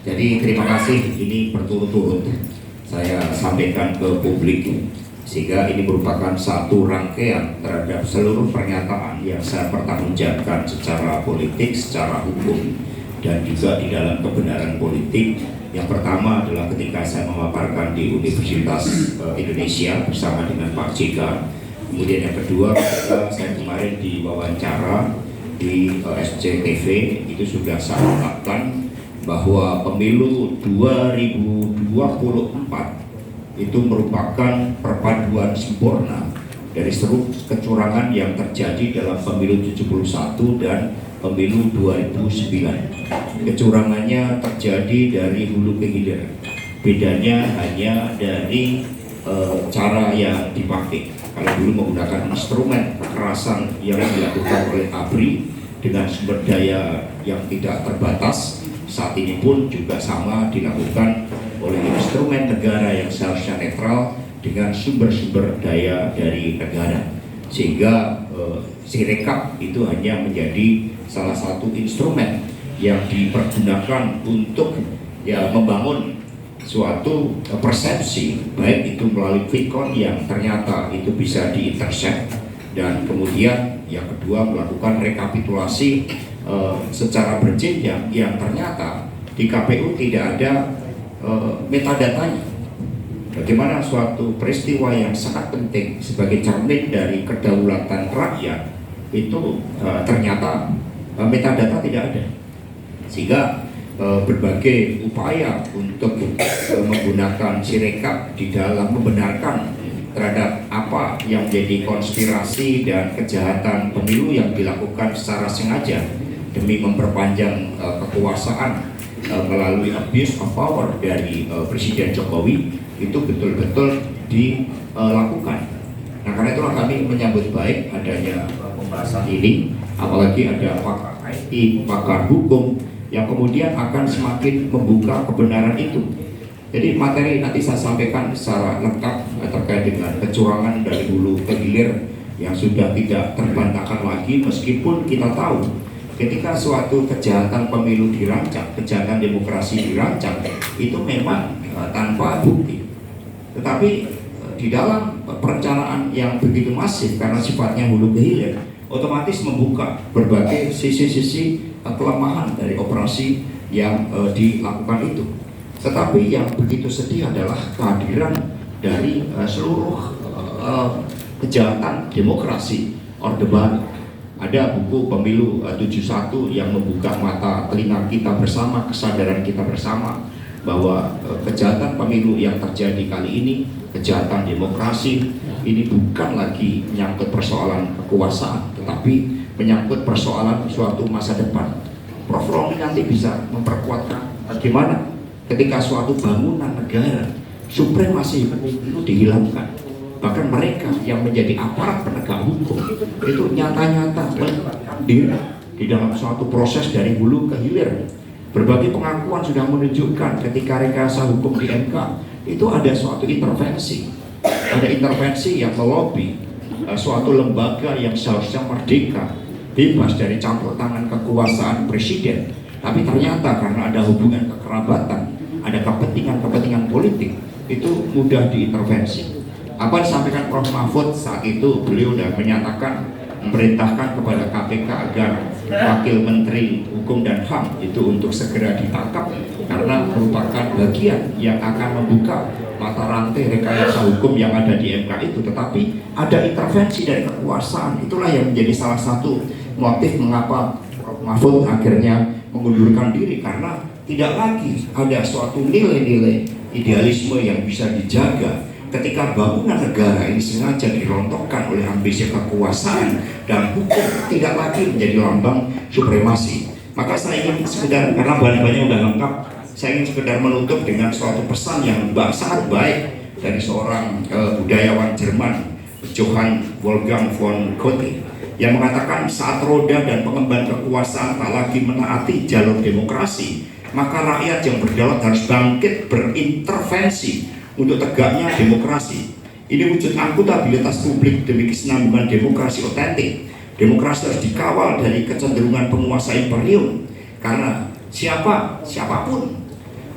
Jadi terima kasih, ini berturut-turut saya sampaikan ke publik sehingga ini merupakan satu rangkaian terhadap seluruh pernyataan yang saya pertanggungjawabkan secara politik, secara hukum, dan juga di dalam kebenaran politik. Yang pertama adalah ketika saya memaparkan di Universitas Indonesia bersama dengan Pak JK. Kemudian yang kedua, ketika saya kemarin diwawancara di SCTV, itu sudah saya ungkapkan bahwa pemilu 2024 itu merupakan perpaduan sempurna dari seluruh kecurangan yang terjadi dalam pemilu 71 dan pemilu 2009. Kecurangannya terjadi dari hulu ke hilir. Bedanya hanya dari cara yang dipakai. Kalau dulu menggunakan instrumen kekerasan yang dilakukan oleh ABRI dengan sumber daya yang tidak terbatas, saat ini pun juga sama dilakukan oleh instrumen negara yang seharusnya netral dengan sumber-sumber daya dari negara, sehingga Sirekap itu hanya menjadi salah satu instrumen yang dipergunakan untuk membangun suatu persepsi, baik itu melalui quick count yang ternyata itu bisa diintercept, dan kemudian yang kedua melakukan rekapitulasi secara berjenjang yang ternyata di KPU tidak ada metadatanya. Bagaimana suatu peristiwa yang sangat penting sebagai cermin dari kedaulatan rakyat itu ternyata metadata tidak ada, sehingga berbagai upaya untuk menggunakan Sirekap di dalam membenarkan terhadap apa yang menjadi konspirasi dan kejahatan pemilu yang dilakukan secara sengaja demi memperpanjang kekuasaan melalui abuse of power dari Presiden Jokowi itu betul-betul dilakukan. Nah, karena itulah kami menyambut baik adanya pembahasan ini, apalagi ada pakar IT, pakar hukum yang kemudian akan semakin membuka kebenaran itu. Jadi materi nanti saya sampaikan secara lengkap terkait dengan kecurangan dari hulu ke hilir yang sudah tidak terbantahkan lagi, meskipun kita tahu ketika suatu kejahatan pemilu dirancang, kejahatan demokrasi dirancang, itu memang tanpa bukti. Tetapi di dalam perencanaan yang begitu masif karena sifatnya hulu ke hilir, otomatis membuka berbagai sisi-sisi kelemahan dari operasi yang dilakukan itu. Tetapi yang begitu sedih adalah kehadiran dari seluruh kejahatan demokrasi Orde Baru. Ada buku Pemilu 71 yang membuka mata telinga kita bersama, kesadaran kita bersama bahwa kejahatan pemilu yang terjadi kali ini, kejahatan demokrasi, ini bukan lagi menyangkut persoalan kekuasaan, tetapi menyangkut persoalan suatu masa depan. Prof. Romi nanti bisa memperkuatkan bagaimana ketika suatu bangunan negara supremasi itu dihilangkan, bahkan mereka yang menjadi aparat penegak hukum itu nyata-nyata di dalam suatu proses dari hulu ke hilir. Berbagai pengakuan sudah menunjukkan ketika rekayasa hukum di MK itu ada suatu intervensi, ada intervensi yang melobi suatu lembaga yang seharusnya merdeka, bebas dari campur tangan kekuasaan presiden, tapi ternyata karena ada hubungan kekerabatan, ada kepentingan politik, itu mudah diintervensi. Apa disampaikan Prof. Mahfud saat itu, beliau sudah menyatakan memerintahkan kepada KPK agar Wakil Menteri Hukum dan HAM itu untuk segera ditangkap karena merupakan bagian yang akan membuka mata rantai rekayasa hukum yang ada di MK itu. Tetapi ada intervensi dari kekuasaan, itulah yang menjadi salah satu motif mengapa Prof. Mahfud akhirnya mengundurkan diri, karena tidak lagi ada suatu nilai-nilai idealisme yang bisa dijaga ketika bangunan negara ini sengaja dirontokkan oleh ambisi kekuasaan dan hukum tidak lagi menjadi lambang supremasi. Maka saya ingin sekedar, karena bahan-bahannya sudah lengkap, saya ingin sekedar menutup dengan suatu pesan yang sangat baik dari seorang budayawan Jerman, Johann Wolfgang von Goethe, yang mengatakan saat roda dan pengemban kekuasaan tak lagi menaati jalur demokrasi, maka rakyat yang berdaulat harus bangkit berintervensi untuk tegaknya demokrasi. Ini wujud akuntabilitas publik demi kesinambungan demokrasi otentik. Demokrasi harus dikawal dari kecenderungan penguasa imperium, karena siapapun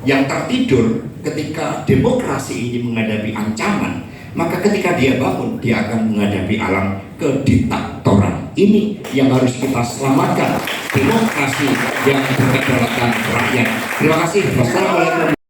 yang tertidur ketika demokrasi ini menghadapi ancaman, maka ketika dia bangun, dia akan menghadapi alam kediktatoran. Ini yang harus kita selamatkan, demokrasi yang berkedaulatan rakyat. Terima kasih. Wassalamualaikum.